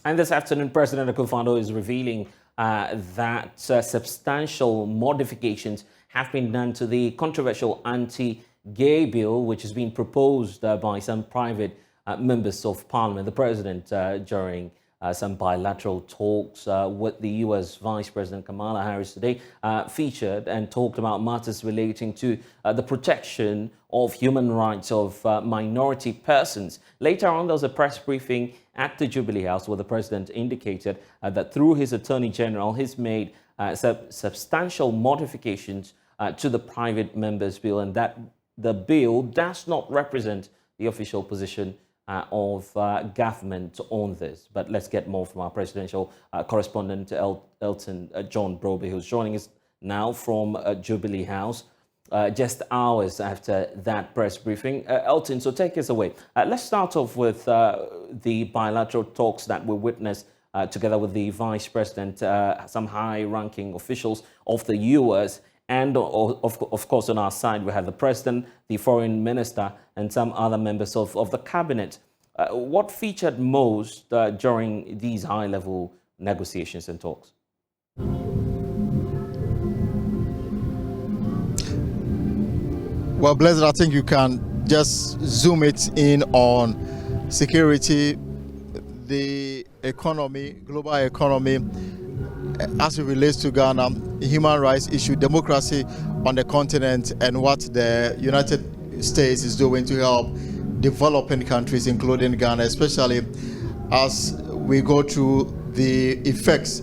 And this afternoon, President Akufo-Addo is revealing that substantial modifications have been done to the controversial anti-gay bill, which has been proposed by some private members of parliament. The president, during some bilateral talks with the U.S. Vice President Kamala Harris today, featured and talked about matters relating to the protection of human rights of minority persons. Later on, there was a press briefing at the Jubilee House where the president indicated that through his Attorney General, he's made substantial modifications to the private members' bill, and that the bill does not represent the official position of government on this. But let's get more from our presidential correspondent, Elton Broadway, who's joining us now from Jubilee House, just hours after that press briefing. Elton, so take us away. Let's start off with the bilateral talks that we witnessed together with the Vice President, some high-ranking officials of the U.S., and of course, on our side, we have the President, the Foreign Minister, and some other members of the Cabinet. What featured most during these high-level negotiations and talks? Well, Blessed, I think you can just zoom it in on security, the economy, global economy, as it relates to Ghana, human rights issue, democracy on the continent, and what the United States is doing to help developing countries, including Ghana, especially as we go through the effects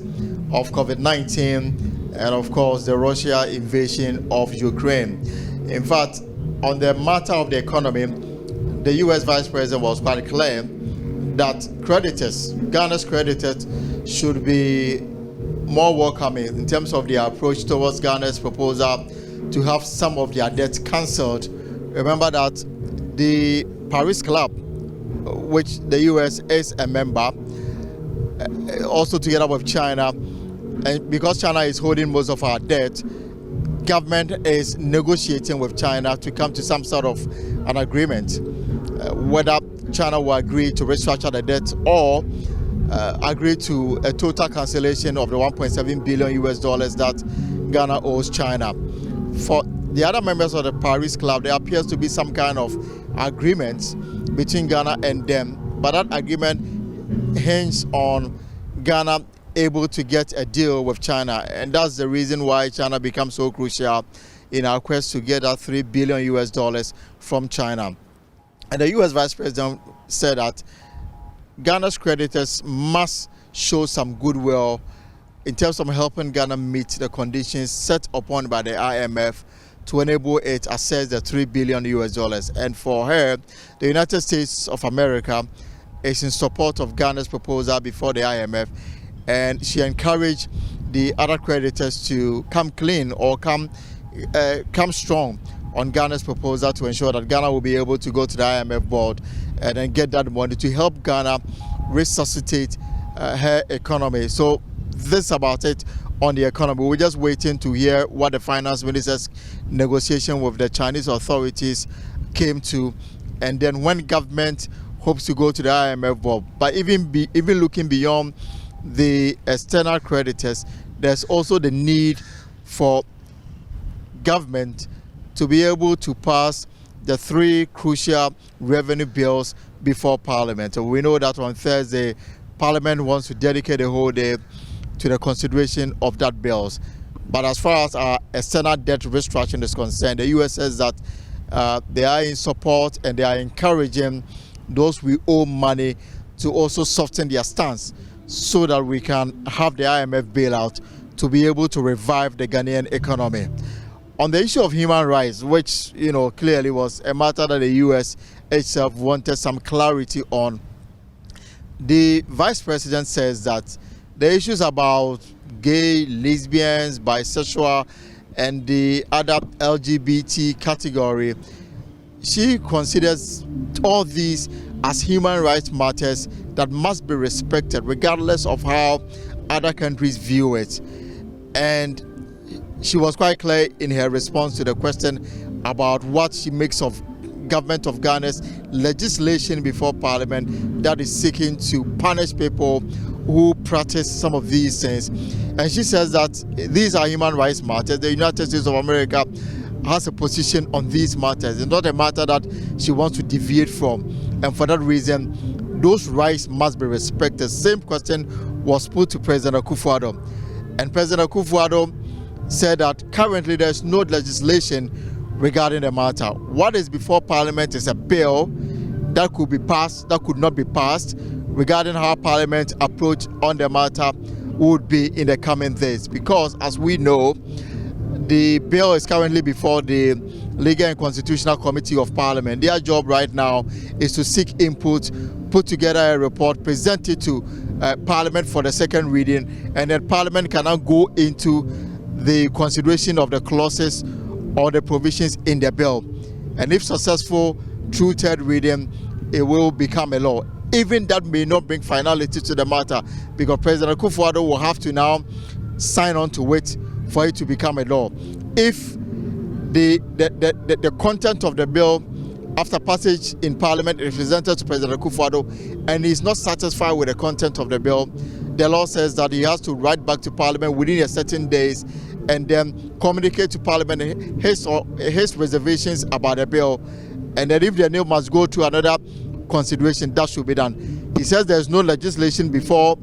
of COVID-19 and, of course, the Russia invasion of Ukraine. In fact, on the matter of the economy, the U.S. Vice President was quite clear that creditors, Ghana's creditors, should be more welcoming in terms of their approach towards Ghana's proposal to have some of their debts cancelled. Remember that the Paris Club, which the U.S. is a member, also together with China, and because China is holding most of our debt, government is negotiating with China to come to some sort of an agreement, whether China will agree to restructure the debt or agree to a total cancellation of the $1.7 billion that Ghana owes China. For the other members of the Paris Club, there appears to be some kind of agreement between Ghana and them, but that agreement hinges on Ghana able to get a deal with China, and that's the reason why China becomes so crucial in our quest to get that $3 billion from China. And the U.S. Vice President said that Ghana's creditors must show some goodwill in terms of helping Ghana meet the conditions set upon by the IMF to enable it to access the $3 billion. And for her, the United States of America is in support of Ghana's proposal before the IMF, and she encouraged the other creditors to come clean or come strong on Ghana's proposal to ensure that Ghana will be able to go to the IMF board and then get that money to help Ghana resuscitate her economy. So this is about it on the economy. We're just waiting to hear what the finance minister's negotiation with the Chinese authorities came to, and then when government hopes to go to the IMF board. But even looking beyond the external creditors, there's also the need for government to be able to pass the three crucial revenue bills before Parliament. So we know that on Thursday, Parliament wants to dedicate a whole day to the consideration of that bills. But as far as our external debt restructuring is concerned, the U.S. says that they are in support and they are encouraging those we owe money to also soften their stance so that we can have the IMF bailout to be able to revive the Ghanaian economy. On the issue of human rights, which clearly was a matter that the U.S. itself wanted some clarity on, the Vice President says that the issues about gay, lesbians, bisexual, and the other LGBT category, she considers all these as human rights matters that must be respected regardless of how other countries view it. And she was quite clear in her response to the question about what she makes of government of Ghana's legislation before Parliament that is seeking to punish people who practice some of these things. And she says that these are human rights matters. The United States of America has a position on these matters. It's not a matter that she wants to deviate from. And for that reason, those rights must be respected. Same question was put to President Akufo-Addo. And President Akufo-Addo said that currently there's no legislation regarding the matter. What is before Parliament is a bill that could be passed, that could not be passed, regarding how Parliament approach on the matter would be in the coming days. Because as we know, the bill is currently before the Legal and Constitutional Committee of Parliament. Their job right now is to seek input, put together a report, present it to Parliament for the second reading, and then Parliament can now go into the consideration of the clauses or the provisions in the bill. And if successful through third reading, it will become a law. Even that may not bring finality to the matter, because President Akufo-Addo will have to now sign on to it for it to become a law. If the content of the bill after passage in Parliament is presented to President Akufo-Addo and he is not satisfied with the content of the bill, the law says that he has to write back to Parliament within a certain days and then communicate to Parliament his reservations about the bill. And then if the bill must go to another consideration, that should be done. He says there's no legislation before,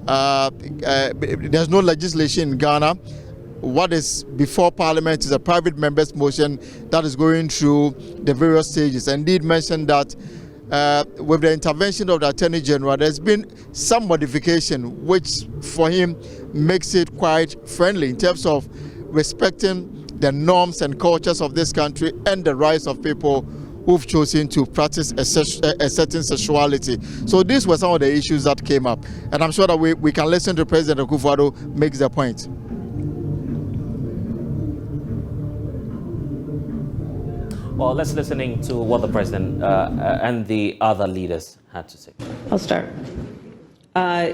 there's no legislation in Ghana. What is before Parliament is a private member's motion that is going through the various stages. And indeed mentioned that with the intervention of the Attorney General, there's been some modification, which for him makes it quite friendly in terms of respecting the norms and cultures of this country and the rights of people who've chosen to practice a certain sexuality. So these were some of the issues that came up. And I'm sure that we can listen to President Akufo-Addo makes the point. Well, let's listening to what the president and the other leaders had to say. I'll start. I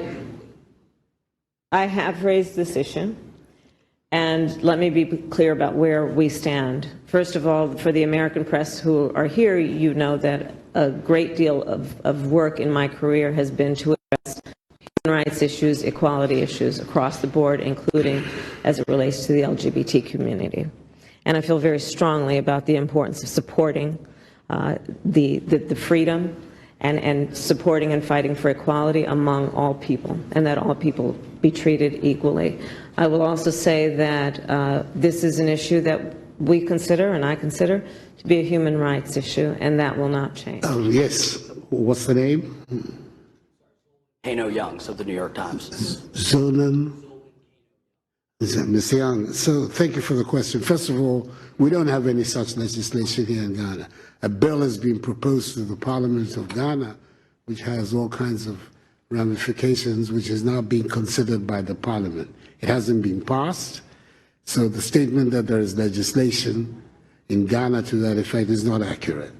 have raised this issue, and let me be clear about where we stand. First of all, for the American press who are here, you know that a great deal of work in my career has been to address human rights issues, equality issues across the board, including as it relates to the LGBT community. And I feel very strongly about the importance of supporting the freedom and supporting and fighting for equality among all people, and that all people be treated equally. I will also say that this is an issue that we consider, and I consider, to be a human rights issue, and that will not change. Oh, yes. What's the name? Hano Youngs of the New York Times. Zolan. Ms. Young, so thank you for the question. First of all, we don't have any such legislation here in Ghana. A bill has been proposed to the Parliament of Ghana, which has all kinds of ramifications, which is now being considered by the Parliament. It hasn't been passed, so the statement that there is legislation in Ghana to that effect is not accurate.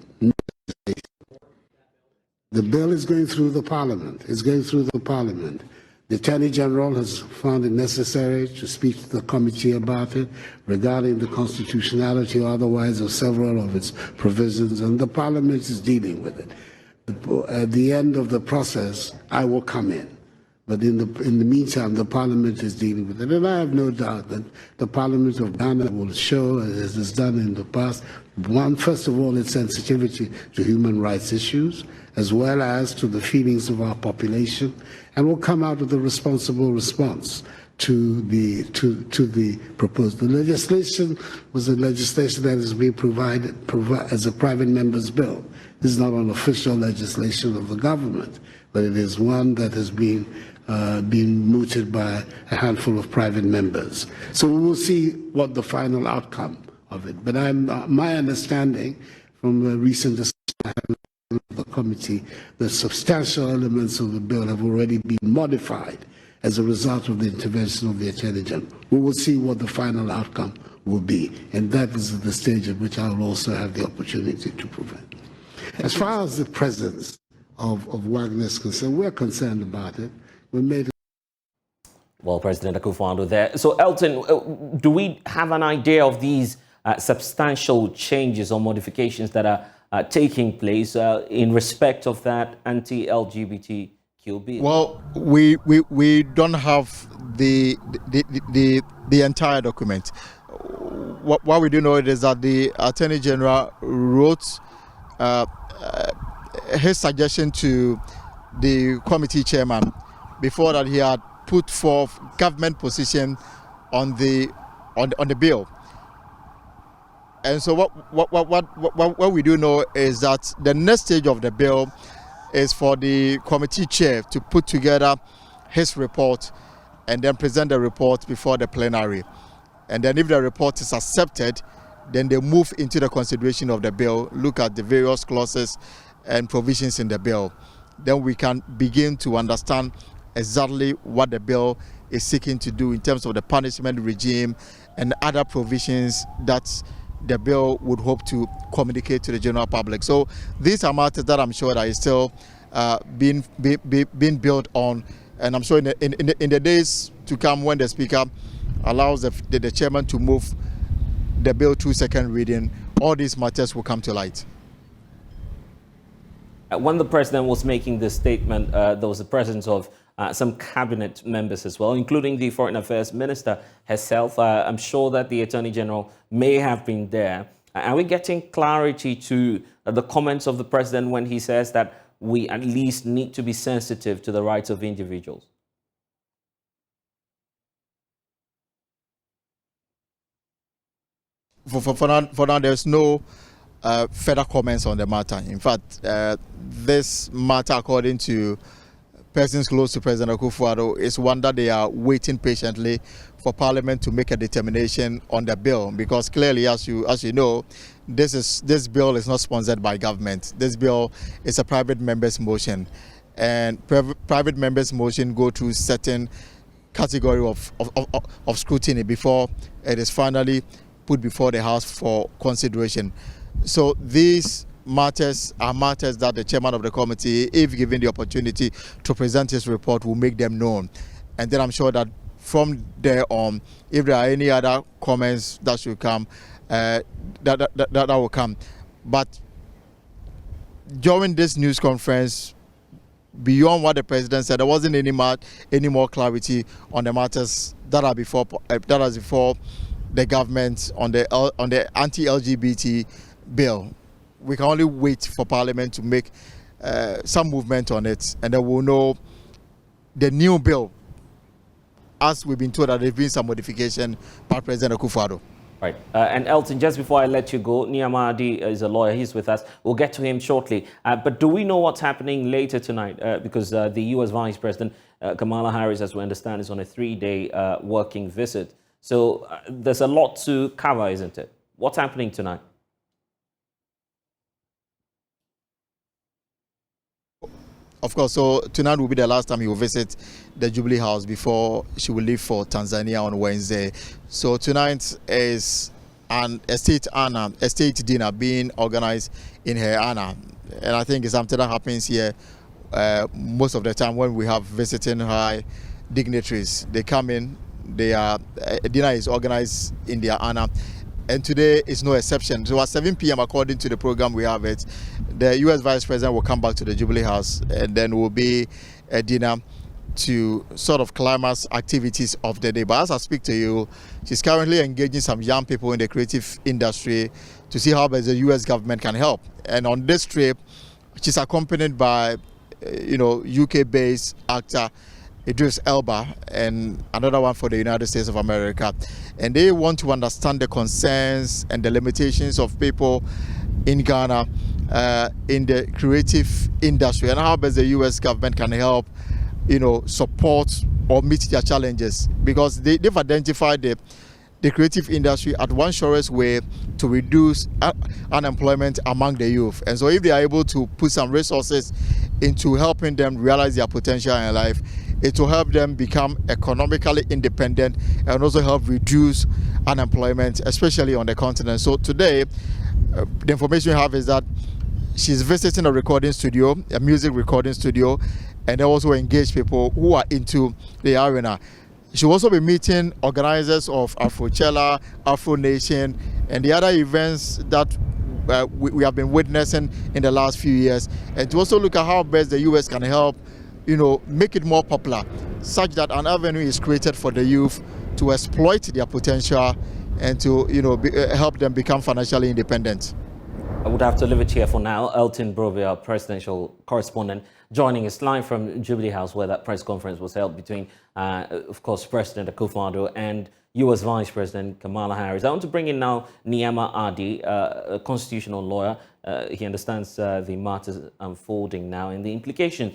The bill is going through the Parliament. It's going through the Parliament. The Attorney General has found it necessary to speak to the committee about it regarding the constitutionality or otherwise of several of its provisions, and the Parliament is dealing with it. At the end of the process, I will come in. But in the meantime, the Parliament is dealing with it. And I have no doubt that the Parliament of Ghana will show, as it has done in the past, first of all, its sensitivity to human rights issues, as well as to the feelings of our population, and will come out with a responsible response to the proposed. The legislation was a legislation that is being provided as a private member's bill. This is not an official legislation of the government, but it is one that has been mooted by a handful of private members. So we will see what the final outcome of it. But my understanding from a recent discussion of the committee, the substantial elements of the bill have already been modified as a result of the intervention of the Attorney General. We will see what the final outcome will be, and that is the stage at which I will also have the opportunity to prevent. As far as the presence of Wagner is concerned, we're concerned about it. We made Well, President Akufo-Addo there. So, Elton, do we have an idea of these substantial changes or modifications that are taking place in respect of that anti-LGBTQ bill? Well, we don't have the entire document. What we do know is that the Attorney General wrote his suggestion to the committee chairman. Before that, he had put forth government position on the bill. And so what we do know is that the next stage of the bill is for the committee chair to put together his report and then present the report before the plenary. And then if the report is accepted, then they move into the consideration of the bill, look at the various clauses and provisions in the bill. Then we can begin to understand exactly what the bill is seeking to do in terms of the punishment regime and other provisions that the bill would hope to communicate to the general public. So these are matters that I'm sure that is still being built on, and I'm sure in the days to come, when the speaker allows the chairman to move the bill to second reading, all these matters will come to light. When the president was making this statement, there was the presence of some cabinet members as well, including the Foreign Affairs Minister herself. I'm sure that the Attorney General may have been there. Are we getting clarity to the comments of the president when he says that we at least need to be sensitive to the rights of individuals? For now, there's no further comments on the matter. In fact, this matter, according to persons close to President Akufo-Addo, is one that they are waiting patiently for Parliament to make a determination on the bill, because clearly, as you know, this bill is not sponsored by government. This bill is a private member's motion, and private members' motion go through certain category of scrutiny before it is finally put before the House for consideration. So these matters are matters that the chairman of the committee, if given the opportunity to present his report, will make them known. And then I'm sure that from there on, if there are any other comments that should come, that will come. But during this news conference, beyond what the president said, there wasn't any more clarity on the matters that are before the government on the anti-LGBT bill. We can only wait for Parliament to make some movement on it, and then we'll know the new bill, as we've been told that there's been some modification by President Akufo-Addo. Right. And Elton, just before I let you go, Niamadi is a lawyer. He's with us. We'll get to him shortly. But do we know what's happening later tonight? Because the U.S. Vice President Kamala Harris, as we understand, is on a 3-day working visit. So there's a lot to cover, isn't it? What's happening tonight? Of course, so tonight will be the last time he will visit the Jubilee House before she will leave for Tanzania on Wednesday. So tonight is a state dinner being organized in her honor. And I think it's something that happens here most of the time when we have visiting high dignitaries. They come in, a dinner is organized in their honor. And today is no exception. So at 7 p.m., according to the program we have it, the U.S. Vice President will come back to the Jubilee House, and then will be a dinner to sort of climax activities of the day. But as I speak to you, she's currently engaging some young people in the creative industry to see how best the U.S. government can help. And on this trip, she's accompanied by, UK-based actor Idris Elba, and another one for the United States of America. And they want to understand the concerns and the limitations of people in Ghana in the creative industry, and how best the U.S. government can help, support or meet their challenges, because they've identified the creative industry at one surest way to reduce unemployment among the youth. And so if they are able to put some resources into helping them realize their potential in life, it will help them become economically independent and also help reduce unemployment, especially on the continent. So today, the information we have is that she's visiting a recording studio, a music recording studio, and they also engage people who are into the arena. She will also be meeting organizers of Afrochella, Afro Nation, and the other events that we have been witnessing in the last few years, and to also look at how best the U.S. can help make it more popular, such that an avenue is created for the youth to exploit their potential and to help them become financially independent. I would have to leave it here for now. Elton Broadway, our presidential correspondent, joining us live from Jubilee House, where that press conference was held between, of course, President Akufo-Addo and U.S. Vice President Kamala Harris. I want to bring in now Nneema Adi, a constitutional lawyer. He understands the matters unfolding now and the implications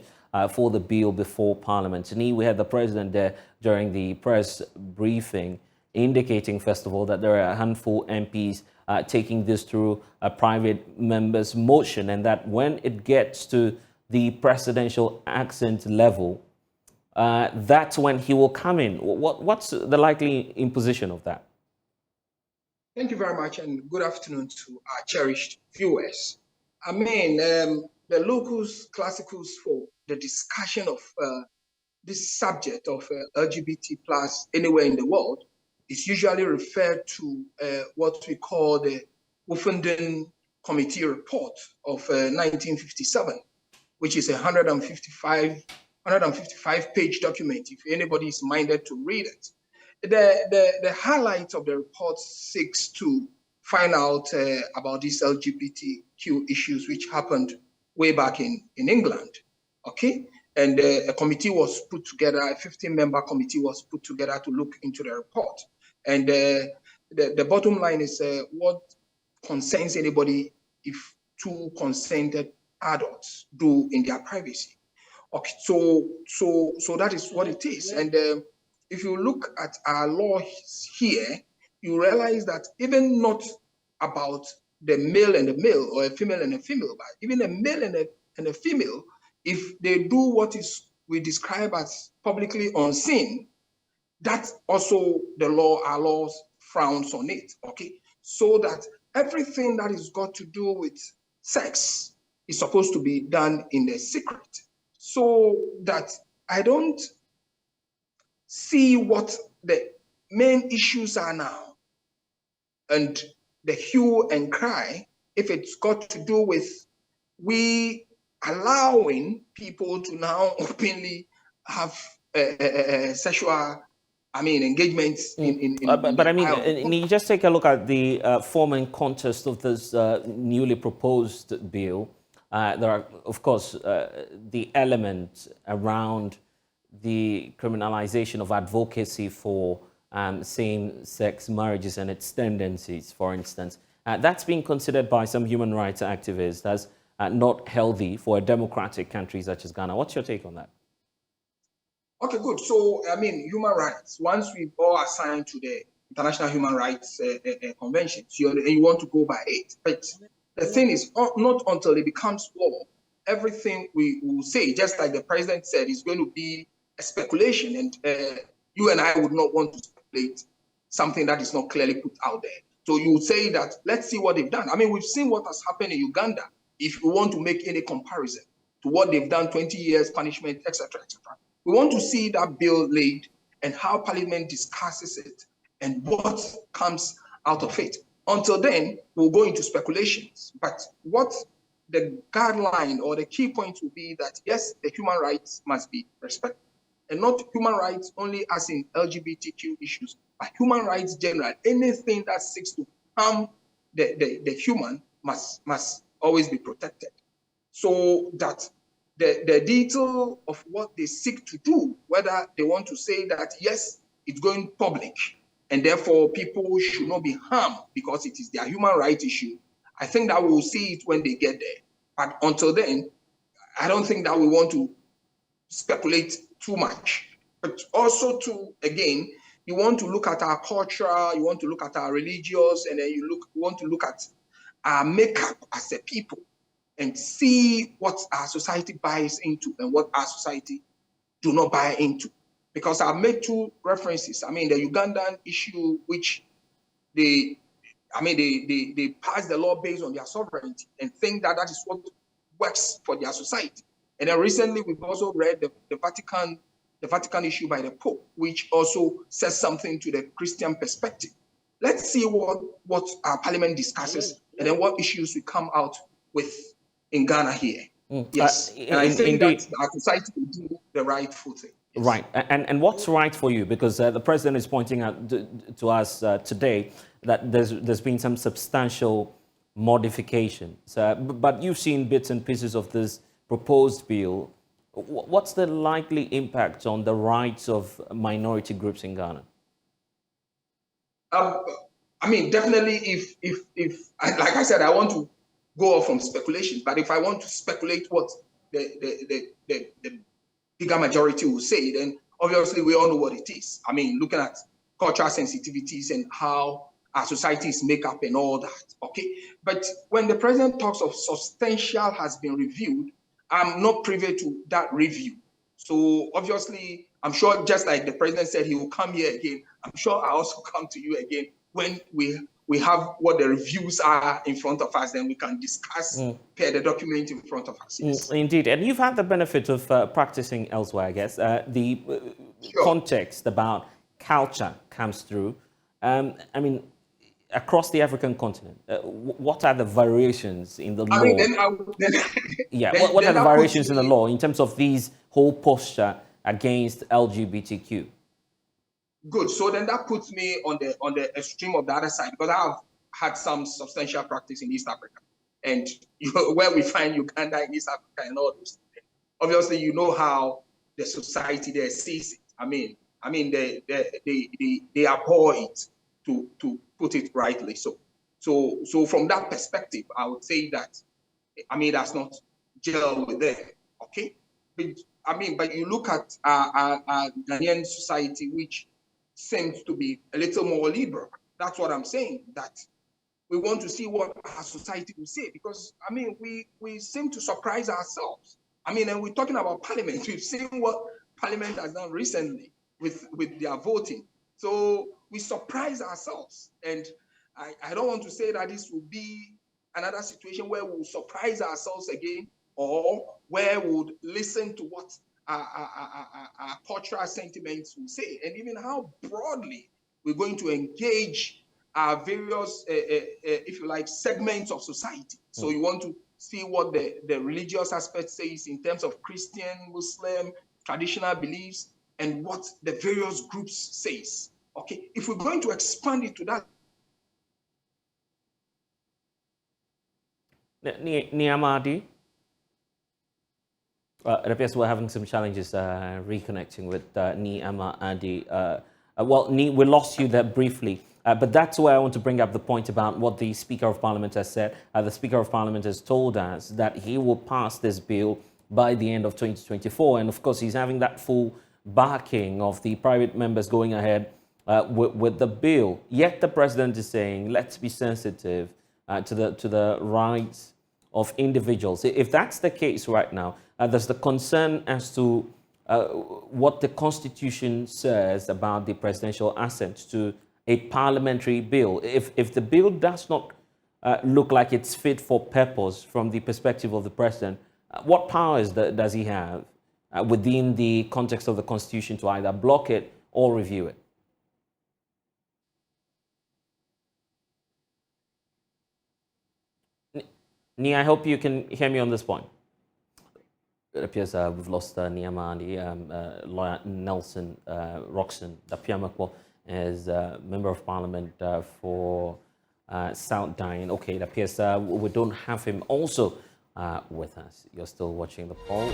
for the bill before Parliament. And we had the president there during the press briefing, indicating, first of all, that there are a handful of MPs taking this through a private member's motion, and that when it gets to the presidential accent level, that's when he will come in. What's the likely imposition of that? Thank you very much, and good afternoon to our cherished viewers. I mean, the locus classicus for the discussion of this subject of LGBT plus anywhere in the world is usually referred to what we call the Offenden Committee report of 1957, which is a 155-page document, if anybody is minded to read it. The highlight of the report seeks to find out about these LGBTQ issues, which happened way back in England, okay? And a committee was put together, a 15-member committee was put together to look into the report. And the bottom line is what concerns anybody if two consented adults do in their privacy. Okay, so that is what it is. And if you look at our law here, you realize that even not about the male and the male or a female and a female, but even a male and a female, if they do what we describe as publicly unseen, that also our laws frowns on it, okay? So that everything that is got to do with sex is supposed to be done in the secret. So that I don't see what the main issues are now. And the hue and cry, if it's got to do with we allowing people to now openly have sexual engagements but I mean, you just take a look at the form and context of this newly proposed bill. There are, of course, the element around the criminalization of advocacy for same-sex marriages and its tendencies, for instance. That's being considered by some human rights activists as not healthy for a democratic country such as Ghana. What's your take on that? Okay, good. So, I mean, human rights, once we've all assigned to the International Human Rights Convention, you want to go by it. But the thing is, not until it becomes law, everything we will say, just like the president said, is going to be a speculation. And you and I would not want to speculate something that is not clearly put out there. So you would say that, let's see what they've done. I mean, we've seen what has happened in Uganda. If you want to make any comparison to what they've done, 20 years punishment, etc., etc. We want to see that bill laid and how Parliament discusses it and what comes out of it. Until then, we'll go into speculations. But what the guideline or the key point will be that, yes, the human rights must be respected. And not human rights only as in LGBTQ issues, but human rights general. Anything that seeks to harm the human must always be protected. So that the detail of what they seek to do, whether they want to say that, yes, it's going public, and therefore people should not be harmed because it is their human rights issue, I think that we'll see it when they get there. But until then, I don't think that we want to speculate too much. But also again, you want to look at our culture, you want to look at our religious, and then you want to look at our makeup as a people and see what our society buys into and what our society do not buy into. Because I've made two references. I mean, the Ugandan issue, which they pass the law based on their sovereignty and think that that is what works for their society. And then recently, we've also read the Vatican issue by the Pope, which also says something to the Christian perspective. Let's see what our Parliament discusses and then what issues we come out with in Ghana here. Yes, and I think that our society will do the rightful thing. Yes. Right. And what's right for you? Because the president is pointing out to us today that there's been some substantial modifications. But you've seen bits and pieces of this proposed bill. What's the likely impact on the rights of minority groups in Ghana? I mean, definitely, if like I said, I want to go off from speculation, but if I want to speculate what the bigger majority will say, then obviously we all know what it is. I mean, looking at cultural sensitivities and how our societies make up and all that, okay? But when the president talks of substantial has been reviewed, I'm not privy to that review. So obviously, I'm sure just like the president said he will come here again, I'm sure I also come to you again when we have what the reviews are in front of us, then we can discuss per the document in front of us. Yes. Indeed, and you've had the benefit of practicing elsewhere, I guess. The Sure. context about culture comes through. I mean, across the African continent, what are the variations in the law? I mean, What are the variations in the law in terms of these whole posture against LGBTQ? Good. So then that puts me on the extreme of the other side, because I have had some substantial practice in East Africa, and where we find Uganda in East Africa and all those things. Obviously, you know how the society there sees it. I mean, they abhor it, to put it rightly. So from that perspective, I would say that, I mean, that's not gel with them. Okay, but you look at our Ghanaian society, which seems to be a little more liberal. That's what I'm saying, that we want to see what our society will say, because, I mean, we seem to surprise ourselves. I mean, and we're talking about parliament. We've seen what parliament has done recently with their voting. So we surprise ourselves. And I don't want to say that this will be another situation where we'll surprise ourselves again, or where we'll listen to what our cultural sentiments will say, and even how broadly we're going to engage our various, if you like, segments of society. So you want to see what the religious aspect says in terms of Christian, Muslim, traditional beliefs, and what the various groups says. Okay, if we're going to expand it to that. Niamadi? It appears we're having some challenges reconnecting with Niamadi. Well, we lost you there briefly, but that's where I want to bring up the point about what the Speaker of Parliament has said. The Speaker of Parliament has told us that he will pass this bill by the end of 2024, and of course he's having that full backing of the private members going ahead with the bill. Yet the president is saying, let's be sensitive to the rights of individuals. If that's the case right now, there's the concern as to what the Constitution says about the presidential assent to a parliamentary bill. If the bill does not look like it's fit for purpose from the perspective of the president, what powers does he have within the context of the Constitution to either block it or review it? Nia, I hope you can hear me on this point. It appears we've lost Niamadi. Lawyer Nelson Roxon Dapiamakwo is Member of Parliament for South Dine. Okay, it appears we don't have him also with us. You're still watching the poll.